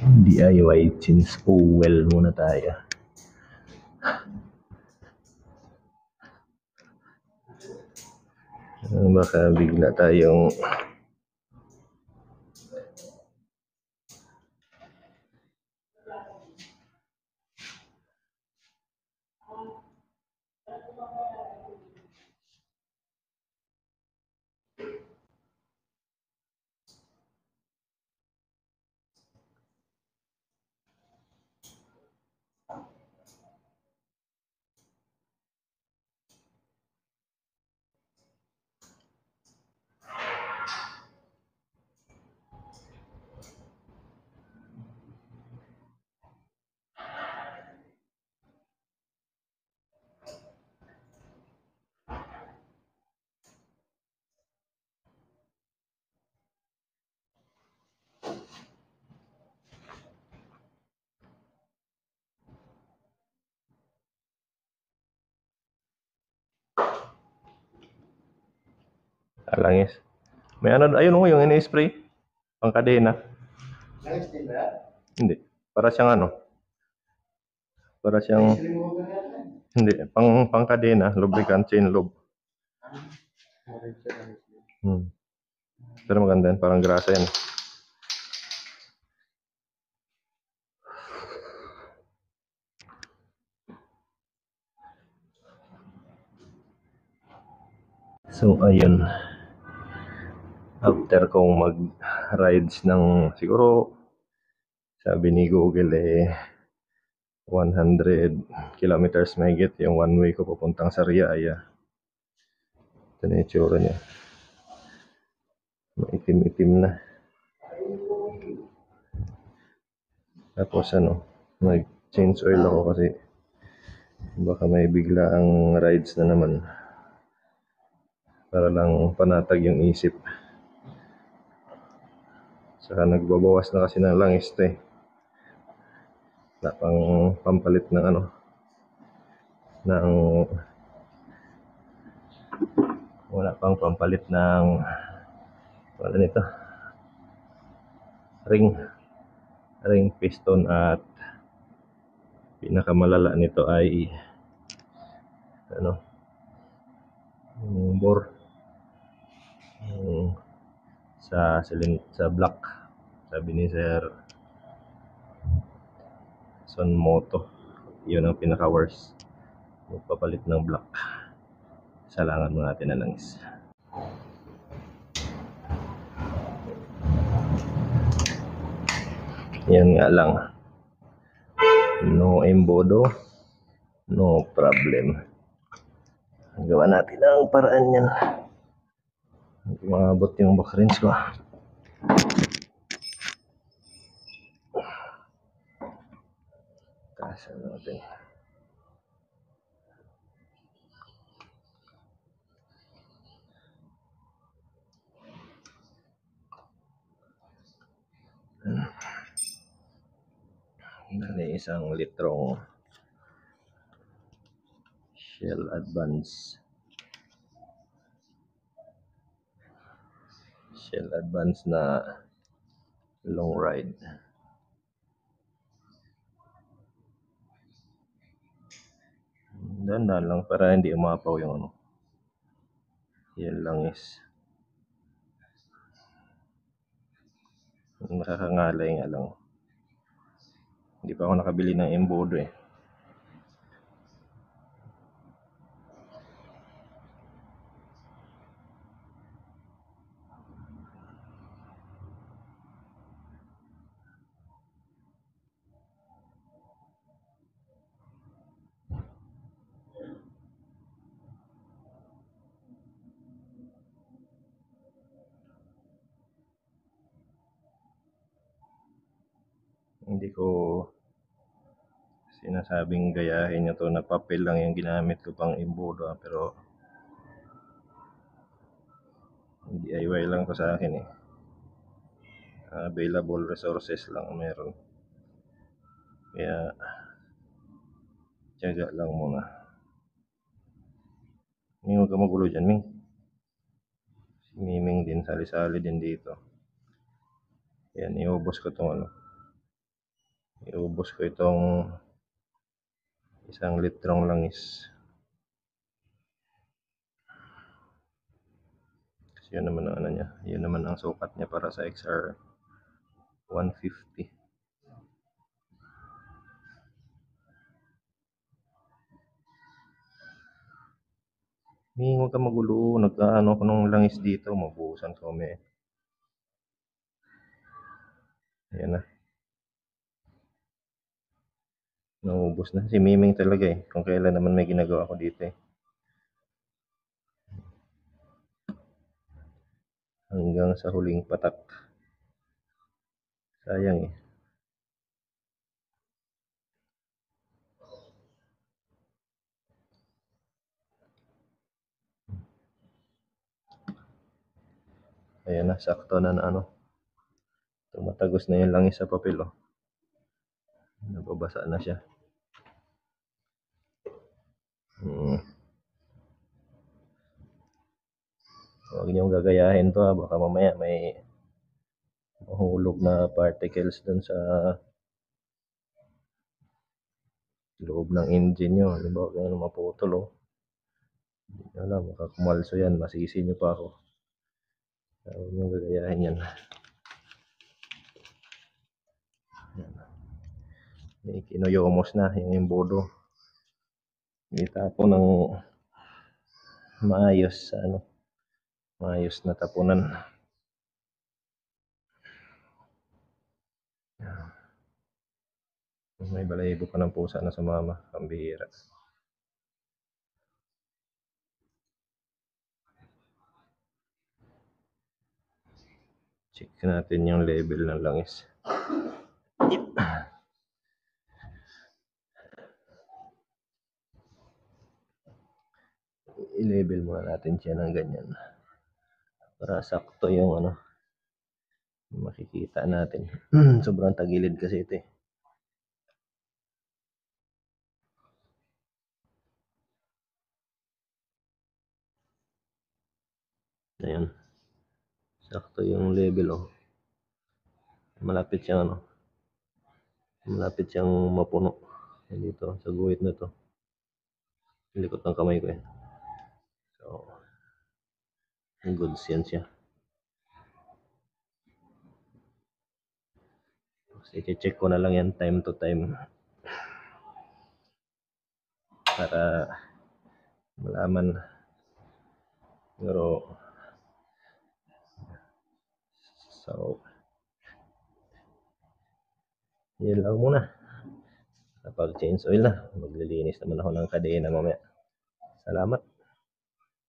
DIY change oil muna tayo. Baka bigla tayong alangis. May ano, ayun mo yung ini-spray. Pang kadena. Langis din ba? Hindi. Para siyang ano? Para siyang... Hindi. Pang kadena. Lubricant chain lube. Pero maganda yan. Parang grasa yan. So, ayun. After kong mag-rides ng siguro sabi ni Google 100 kilometers mahigit yung one way ko papuntang Sariaya. Ito na yung tsura niya. Maitim-itim na. Tapos nag-change oil ako kasi baka may bigla ang rides na naman. Para lang panatag yung isip. Saka nagbabawas na kasi ng langis na pang pampalit ng wala pang pampalit ng wala nito ring piston, at pinakamalala nito ay yung bore sa block. Sabi ni Sir Sonmoto, yun ang pinaka worst, magpapalit ng block. Salangan mo natin na langis. Yan nga lang, no embodo, no problem. Gawa natin ang paraan yan. Hindi maabot yung backrings ko. Taasan natin. Dali, 1 litrong Shell Advance na long ride. Dandan lang para hindi umapaw yung yan langis. Nakakangalay nga lang. Hindi pa ako nakabili ng embodo Hindi ko sinasabing gayahin nyo to na papel lang yung ginamit ko pang embodo, pero DIY lang to sa akin available resources lang meron, kaya tiyaga lang muna. Huwag ka magulo dyan, Ming. Si Miming din, sali-sali din dito. Yan, iubos ko itong Iubos ko itong 1 litrong langis. Kasi yun naman ang ano niya. Yun naman ang sukat niya para sa XR 150. Huwag ka magulo. Nagkaano ko nung langis dito. Mabuhusan ko may. Ayan na. Naubos na. Si Miming talaga eh. Kung kailan naman may ginagawa ko dito eh. Hanggang sa huling patak. Sayang eh. Ayan na, sakto na ano. Tumatagos na yung langis sa papel oh. Nababasa na siya. Huwag niyong gagayahin to ha. Baka mamaya may mahulog na particles dun sa loob ng engine nyo. Halimbawa, kung maputol oh. Hindi nyo alam, makakumalso yan. Masisi nyo pa ako. Huwag niyong gagayahin yan. May kinuyomos na yung imbodo. Itapo ng maayos sa ano. Maayos na tapunan. May balahibo pa ng pusa na sumama. Pambihira. Check natin yung level ng langis. I-level muna natin siya ng ganyan. Para sakto yung ano. Makikita natin. Sobrang tagilid kasi ito eh. Ayan. Sakto yung level oh. Malapit siyang ano. Malapit siyang mapuno. Dito sa guhit na to. Likot ng kamay ko eh. So, goods yan siya. I-check ko na lang yan time to time. Para malaman. Pero, so, yun lang muna. Kapag change oil na, maglilinis naman ako ng kadena mamaya. Salamat.